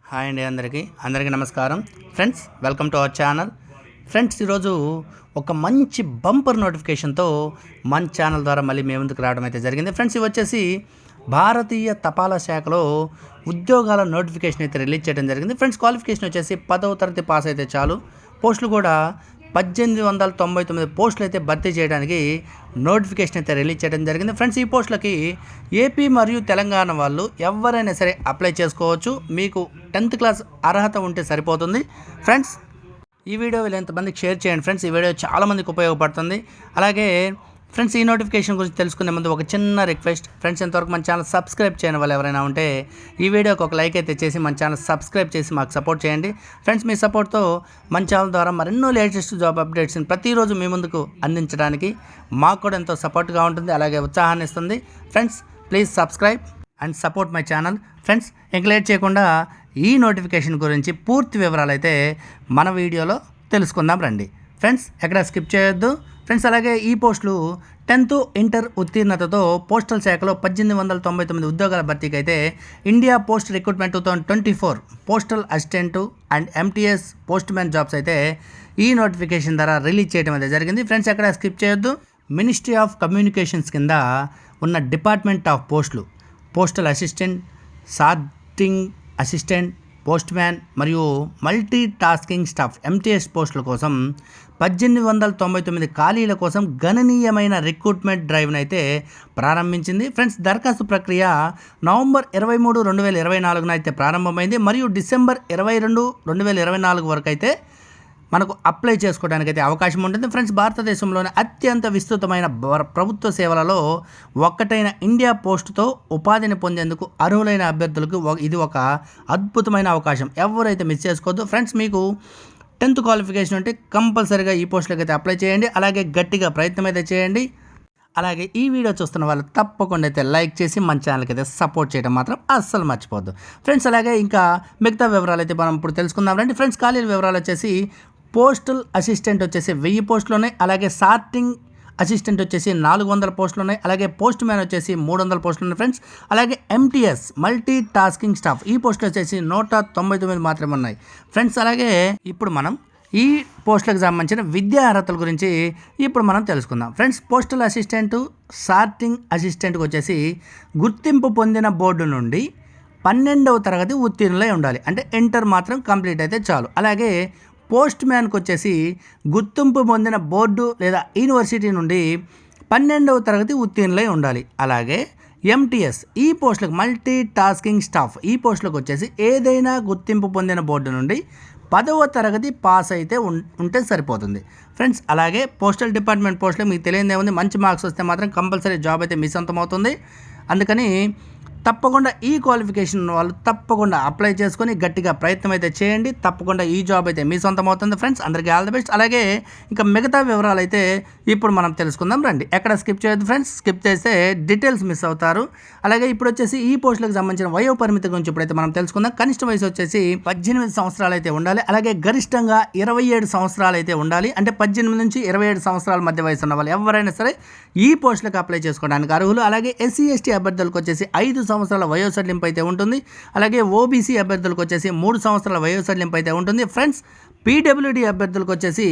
Hi అండి అందరికీ నమస్కారం friends, welcome to our channel. Friends, ఈరోజు ఒక మంచి బంపర్ నోటిఫికేషన్తో మన ఛానల్ ద్వారా మళ్ళీ మీ ముందుకు రావడం అయితే జరిగింది. ఫ్రెండ్స్, ఇవి వచ్చేసి భారతీయ తపాలా శాఖలో ఉద్యోగాల నోటిఫికేషన్ అయితే రిలీజ్ చేయడం జరిగింది. ఫ్రెండ్స్, క్వాలిఫికేషన్ వచ్చేసి 10వ తరగతి పాస్ అయితే చాలు. పోస్టులు కూడా 1899 పోస్టులు అయితే భర్తీ చేయడానికి నోటిఫికేషన్ అయితే రిలీజ్ చేయడం జరిగింది. ఫ్రెండ్స్, ఈ పోస్టులకి ఏపీ మరియు తెలంగాణ వాళ్ళు ఎవరైనా సరే అప్లై చేసుకోవచ్చు. మీకు 10th క్లాస్ అర్హత ఉంటే సరిపోతుంది. ఫ్రెండ్స్, ఈ వీడియో ఎంతమందికి షేర్ చేయండి. ఫ్రెండ్స్, ఈ వీడియో చాలామందికి ఉపయోగపడుతుంది. అలాగే ఫ్రెండ్స్, ఈ నోటిఫికేషన్ గురించి తెలుసుకునే ముందు ఒక చిన్న రిక్వెస్ట్. ఫ్రెండ్స్, ఇంతవరకు మన ఛానల్ సబ్స్క్రైబ్ చేయని వాళ్ళు ఎవరైనా ఉంటే ఈ వీడియోకి ఒక లైక్ అయితే చేసి మన ఛానల్ సబ్స్క్రైబ్ చేసి మాకు సపోర్ట్ చేయండి. ఫ్రెండ్స్, మీ సపోర్ట్తో మన ఛానల్ ద్వారా మరెన్నో లేటెస్ట్ జాబ్ అప్డేట్స్ని ప్రతిరోజు మీ ముందుకు అందించడానికి మాకు కూడా ఎంతో సపోర్ట్గా ఉంటుంది, అలాగే ఉత్సాహాన్ని ఇస్తుంది. Friends, please subscribe and support my channel. Friends, ఇంక లేట్ చేయకుండా ఈ నోటిఫికేషన్ గురించి పూర్తి వివరాలు అయితే మన వీడియోలో తెలుసుకుందాం రండి. ఫ్రెండ్స్, ఎక్కడ స్కిప్ చేయొద్దు. ఫ్రెండ్స్, అలాగే ఈ పోస్టులు 10th ఇంటర్ ఉత్తీర్ణతతో పోస్టల్ శాఖలో 1899 ఉద్యోగాల భర్తీకి అయితే India post recruitment 2024 postal assistant and MTS post man jobs అయితే ఈ నోటిఫికేషన్ ద్వారా రిలీజ్ చేయడం అయితే జరిగింది. ఫ్రెండ్స్, ఎక్కడ స్కిప్ చేయొద్దు. మినిస్ట్రీ ఆఫ్ కమ్యూనికేషన్స్ కింద ఉన్న డిపార్ట్మెంట్ ఆఫ్ పోస్టులు postal assistant, sorting assistant, post man మరియు మల్టీ టాస్కింగ్ స్టాఫ్ ఎంటీఎస్ పోస్టుల కోసం 1899 ఖాళీల కోసం గణనీయమైన రిక్రూట్మెంట్ డ్రైవ్ను అయితే ప్రారంభించింది. ఫ్రెండ్స్, దరఖాస్తు ప్రక్రియ నవంబర్ 23, 2024 అయితే ప్రారంభమైంది మరియు డిసెంబర్ 22, 2024 వరకు అయితే మనకు అప్లై చేసుకోవడానికి అయితే అవకాశం ఉంటుంది. ఫ్రెండ్స్, భారతదేశంలోని అత్యంత విస్తృతమైన ప్రభుత్వ సేవలలో ఒక్కటైన ఇండియా పోస్టుతో ఉపాధిని పొందేందుకు అర్హులైన అభ్యర్థులకు ఇది ఒక అద్భుతమైన అవకాశం. ఎవరైతే మిస్ చేసుకోవద్దు. ఫ్రెండ్స్, మీకు 10th క్వాలిఫికేషన్ ఉంటే కంపల్సరీగా ఈ పోస్టులకు అయితే అప్లై చేయండి. అలాగే గట్టిగా ప్రయత్నం అయితే చేయండి. అలాగే ఈ వీడియో చూస్తున్న వాళ్ళు తప్పకుండా అయితే లైక్ చేసి మన ఛానల్కి అయితే సపోర్ట్ చేయడం మాత్రం అస్సలు మర్చిపోద్దు. ఫ్రెండ్స్, అలాగే ఇంకా మిగతా వివరాలు అయితే మనం ఇప్పుడు తెలుసుకుందాం రండి. ఫ్రెండ్స్, ఖాళీల వివరాలు వచ్చేసి పోస్టల్ అసిస్టెంట్ వచ్చేసి 1000 పోస్టులు ఉన్నాయి. అలాగే సార్టింగ్ అసిస్టెంట్ వచ్చేసి 400 పోస్టులు ఉన్నాయి. అలాగే పోస్ట్ మ్యాన్ వచ్చేసి 300 పోస్టులు ఉన్నాయి. ఫ్రెండ్స్, అలాగే ఎంటీఎస్ మల్టీ టాస్కింగ్ స్టాఫ్ ఈ పోస్టులు వచ్చేసి 199 మాత్రమే ఉన్నాయి. ఫ్రెండ్స్, అలాగే ఇప్పుడు మనం ఈ పోస్టులకు సంబంధించిన విద్యా అర్హతల గురించి ఇప్పుడు మనం తెలుసుకుందాం. ఫ్రెండ్స్, పోస్టల్ అసిస్టెంటు, సార్టింగ్ అసిస్టెంట్కి వచ్చేసి గుర్తింపు పొందిన బోర్డు నుండి 12వ తరగతి ఉత్తీర్ణులై ఉండాలి. అంటే ఇంటర్ మాత్రం కంప్లీట్ అయితే చాలు. అలాగే పోస్ట్ మ్యాన్కి వచ్చేసి గుర్తింపు పొందిన బోర్డు లేదా యూనివర్సిటీ నుండి 12వ తరగతి ఉత్తీర్ణులై ఉండాలి. అలాగే ఎంటీఎస్ ఈ పోస్టులకు మల్టీ టాస్కింగ్ స్టాఫ్ ఈ పోస్టులకు వచ్చేసి ఏదైనా గుర్తింపు పొందిన బోర్డు నుండి 10వ తరగతి పాస్ అయితే ఉంటే సరిపోతుంది. ఫ్రెండ్స్, అలాగే పోస్టల్ డిపార్ట్మెంట్ పోస్టులు మీకు తెలియదు ఏముంది, మంచి మార్క్స్ వస్తే మాత్రం కంపల్సరీ జాబ్ అయితే మీ సొంతం అవుతుంది. అందుకని తప్పకుండా ఈ క్వాలిఫికేషన్ వాళ్ళు తప్పకుండా అప్లై చేసుకొని గట్టిగా ప్రయత్నం అయితే చేయండి. తప్పకుండా ఈ జాబ్ అయితే మీ సొంతం అవుతుంది. ఫ్రెండ్స్, అందరికీ ఆల్ ది బెస్ట్. అలాగే ఇంకా మిగతా వివరాలు అయితే ఇప్పుడు మనం తెలుసుకుందాం రండి. ఎక్కడ స్కిప్ చేయొద్దు. ఫ్రెండ్స్, స్కిప్ చేస్తే డీటెయిల్స్ మిస్ అవుతారు. అలాగే ఇప్పుడు వచ్చేసి ఈ పోస్టులకు సంబంధించిన వయో పరిమితి గురించి ఇప్పుడైతే మనం తెలుసుకుందాం. కనిష్ట వయసు వచ్చేసి 18 సంవత్సరాలు అయితే ఉండాలి. అలాగే గరిష్టంగా 27 సంవత్సరాలు అయితే ఉండాలి. అంటే 18 నుంచి 27 సంవత్సరాల మధ్య వయసు ఉన్న వాళ్ళు ఎవరైనా సరే ఈ పోస్టులకు అప్లై చేసుకోవడానికి అర్హులు. అలాగే ఎస్సీ ఎస్టీ అభ్యర్థులకు వచ్చేసి 5 సంవత్సరాల వయో సడలింపు అయితే ఉంటుంది. అలాగే ఓబీసీ అభ్యర్థులకు వచ్చేసి 3 సంవత్సరాల వయో సడలింపు అయితే ఉంటుంది. ఫ్రెండ్స్, పీడబ్ల్యూడీ అభ్యర్థులకు వచ్చేసి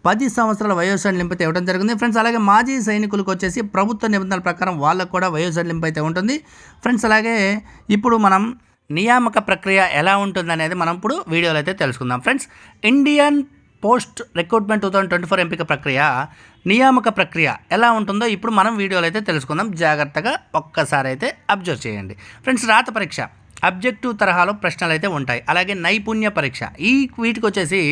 10 సంవత్సరాల వయో సడలింపు అయితే ఇవ్వడం జరుగుతుంది. ఫ్రెండ్స్, అలాగే మాజీ సైనికులకు వచ్చేసి ప్రభుత్వ నిబంధనల ప్రకారం వాళ్ళకు కూడా వయో సడలింపు అయితే ఉంటుంది. ఫ్రెండ్స్, అలాగే ఇప్పుడు మనం నియామక ప్రక్రియ ఎలా ఉంటుంది అనేది మనం ఇప్పుడు వీడియోలో అయితే తెలుసుకుందాం. ఫ్రెండ్స్, ఇండియన్ పోస్ట్ రిక్రూట్మెంట్ 2024 ఎంపిక ప్రక్రియ నియామక ప్రక్రియ ఎలా ఉంటుందో ఇప్పుడు మనం వీడియోలో అయితే తెలుసుకుందాం. జాగ్రత్తగా ఒక్కసారి అయితే అబ్జర్వ్ చేయండి. ఫ్రెండ్స్, రాత పరీక్ష అబ్జెక్టివ్ తరహాలో ప్రశ్నలు అయితే ఉంటాయి. అలాగే నైపుణ్య పరీక్ష వీటికి వచ్చేసి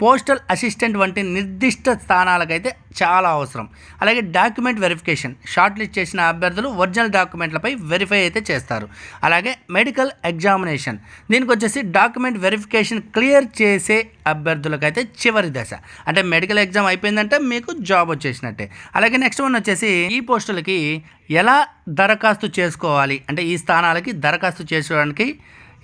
పోస్టల్ అసిస్టెంట్ వంటి నిర్దిష్ట స్థానాలకైతే చాలా అవసరం. అలాగే డాక్యుమెంట్ వెరిఫికేషన్ షార్ట్ లిస్ట్ చేసిన అభ్యర్థులు ఒరిజినల్ డాక్యుమెంట్లపై వెరిఫై అయితే చేస్తారు. అలాగే మెడికల్ ఎగ్జామినేషన్ దీనికి వచ్చేసి డాక్యుమెంట్ వెరిఫికేషన్ క్లియర్ చేసే అభ్యర్థులకైతే చివరి దశ. అంటే మెడికల్ ఎగ్జామ్ అయిపోయిందంటే మీకు జాబ్ వచ్చేసినట్టే. అలాగే నెక్స్ట్ వన్ వచ్చేసి ఈ పోస్టులకి ఎలా దరఖాస్తు చేసుకోవాలి, అంటే ఈ స్థానాలకి దరఖాస్తు చేసుకోవడానికి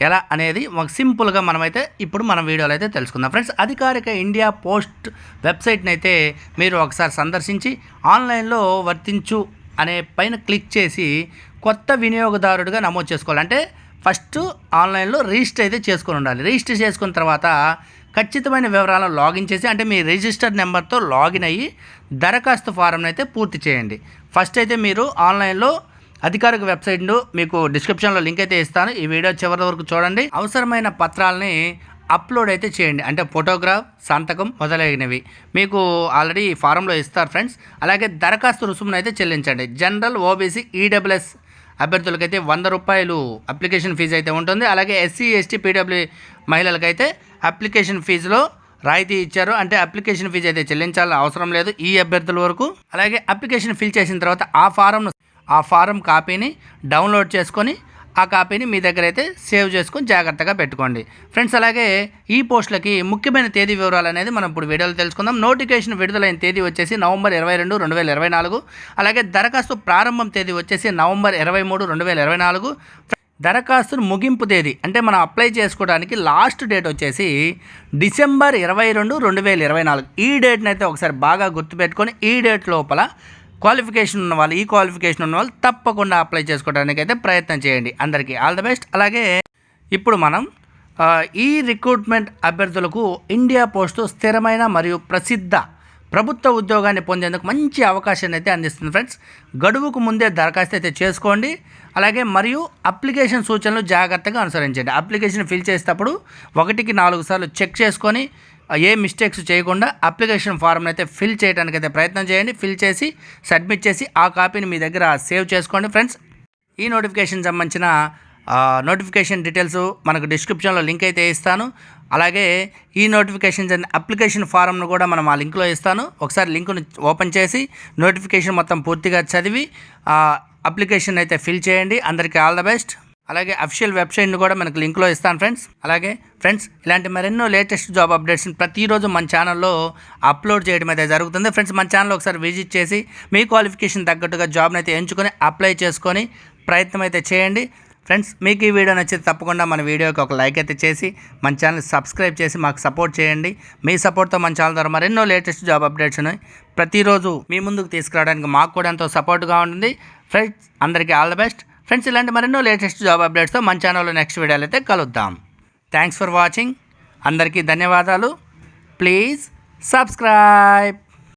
ఎలా అనేది ఒక సింపుల్గా మనమైతే ఇప్పుడు మన వీడియోలో అయితే తెలుసుకుందాం. ఫ్రెండ్స్, అధికారిక ఇండియా పోస్ట్ వెబ్సైట్ని అయితే మీరు ఒకసారి సందర్శించి ఆన్లైన్లో వర్తించు అనే పైన క్లిక్ చేసి కొత్త వినియోగదారుడిగా నమోదు చేసుకోవాలి. అంటే ఫస్ట్ ఆన్లైన్లో రిజిస్టర్ అయితే చేసుకొని ఉండాలి. రిజిస్టర్ చేసుకున్న తర్వాత ఖచ్చితమైన వివరాలను లాగిన్ చేసి, అంటే మీ రిజిస్టర్డ్ నెంబర్తో లాగిన్ అయ్యి దరఖాస్తు ఫారంని అయితే పూర్తి చేయండి. ఫస్ట్ అయితే మీరు ఆన్లైన్లో అధికారిక వెబ్సైట్ను మీకు డిస్క్రిప్షన్లో లింక్ అయితే ఇస్తాను. ఈ వీడియో చివరి వరకు చూడండి. అవసరమైన పత్రాలని అప్లోడ్ అయితే చేయండి, అంటే ఫోటోగ్రాఫ్, సంతకం మొదలైనవి మీకు ఆల్రెడీ ఫారంలో ఇస్తారు ఫ్రెండ్స్. అలాగే దరఖాస్తు రుసుమును అయితే చెల్లించండి. జనరల్, ఓబీసీ, ఈడబ్ల్యూఎస్ అభ్యర్థులకైతే 100 రూపాయలు అప్లికేషన్ ఫీజు అయితే ఉంటుంది. అలాగే ఎస్సీ, ఎస్టీ, పీడబ్ల్యూ మహిళలకైతే అప్లికేషన్ ఫీజులో రాయితీ ఇచ్చారు, అంటే అప్లికేషన్ ఫీజు అయితే చెల్లించాలని అవసరం లేదు ఈ అభ్యర్థుల వరకు. అలాగే అప్లికేషన్ ఫిల్ చేసిన తర్వాత ఆ ఫారం కాపీని డౌన్లోడ్ చేసుకొని ఆ కాపీని మీ దగ్గర అయితే సేవ్ చేసుకొని జాగ్రత్తగా పెట్టుకోండి ఫ్రెండ్స్. అలాగే ఈ పోస్టులకి ముఖ్యమైన తేదీ వివరాలు అనేది మనం ఇప్పుడు వీడియోలో తెలుసుకుందాం. నోటిఫికేషన్ విడుదలైన తేదీ వచ్చేసి నవంబర్ 22, 2024. అలాగే దరఖాస్తు ప్రారంభం తేదీ వచ్చేసి నవంబర్ 23, 2024. దరఖాస్తును ముగింపు తేదీ, అంటే మనం అప్లై చేసుకోవడానికి లాస్ట్ డేట్ వచ్చేసి డిసెంబర్ 22, 2024. ఈ డేట్ని అయితే ఒకసారి బాగా గుర్తుపెట్టుకొని ఈ డేట్ లోపల క్వాలిఫికేషన్ ఉన్నవాళ్ళు, ఈ క్వాలిఫికేషన్ ఉన్నవాళ్ళు తప్పకుండా అప్లై చేసుకోవడానికి అయితే ప్రయత్నం చేయండి. అందరికీ ఆల్ ద బెస్ట్. అలాగే ఇప్పుడు మనం ఈ రిక్రూట్మెంట్ అభ్యర్థులకు ఇండియా పోస్ట్ స్థిరమైన మరియు ప్రసిద్ధ ప్రభుత్వ ఉద్యోగాన్ని పొందేందుకు మంచి అవకాశాన్ని అయితే అందిస్తుంది ఫ్రెండ్స్. గడువుకు ముందే దరఖాస్తు అయితే చేసుకోండి. అలాగే మరియు అప్లికేషన్ సూచనలు జాగ్రత్తగా అనుసరించండి. అప్లికేషన్ ఫిల్ చేసేటప్పుడు 1కి 4 సార్లు చెక్ చేసుకొని ఏ మిస్టేక్స్ చేయకుండా అప్లికేషన్ ఫారం అయితే ఫిల్ చేయడానికి అయితే ప్రయత్నం చేయండి. ఫిల్ చేసి సబ్మిట్ చేసి ఆ కాపీని మీ దగ్గర సేవ్ చేసుకోండి ఫ్రెండ్స్. ఈ నోటిఫికేషన్ సంబంధించిన నోటిఫికేషన్ డీటెయిల్స్ మనకు డిస్క్రిప్షన్లో లింక్ అయితే ఇస్తాను. అలాగే ఈ నోటిఫికేషన్ అప్లికేషన్ ఫారంను కూడా మనం ఆ లింక్లో ఇస్తాను. ఒకసారి లింక్ను ఓపెన్ చేసి నోటిఫికేషన్ మొత్తం పూర్తిగా చదివి అప్లికేషన్ అయితే ఫిల్ చేయండి. అందరికీ ఆల్ ద బెస్ట్. అలాగే అఫీషియల్ వెబ్సైట్ని కూడా మనకు లింక్లో ఇస్తాను ఫ్రెండ్స్. అలాగే ఫ్రెండ్స్, ఇలాంటి మరెన్నో లేటెస్ట్ జాబ్ అప్డేట్స్ని ప్రతిరోజు మన ఛానల్లో అప్లోడ్ చేయడం అయితే జరుగుతుంది ఫ్రెండ్స్. మన ఛానల్ ఒకసారి విజిట్ చేసి మీ క్వాలిఫికేషన్ తగ్గట్టుగా జాబ్ని అయితే ఎంచుకొని అప్లై చేసుకొని ప్రయత్నం అయితే చేయండి ఫ్రెండ్స్. మీకు ఈ వీడియో నచ్చితే తప్పకుండా మన వీడియోకి ఒక లైక్ అయితే చేసి మన ఛానల్ సబ్స్క్రైబ్ చేసి మాకు సపోర్ట్ చేయండి. మీ సపోర్ట్తో మన ఛానల్ ద్వారా మరెన్నో లేటెస్ట్ జాబ్ అప్డేట్స్ని ప్రతిరోజు మీ ముందుకు తీసుకురావడానికి మాకు కూడా ఎంతో సపోర్ట్గా ఉంటుంది ఫ్రెండ్స్. అందరికీ ఆల్ ద బెస్ట్ ఫ్రెండ్స్. ఇలాంటి మరెన్నో లేటెస్ట్ జాబ్ అప్డేట్స్తో మన ఛానల్లో నెక్స్ట్ వీడియోలో అయితే కలుద్దాం. Thanks for watching. అందరికీ ధన్యవాదాలు. Please subscribe.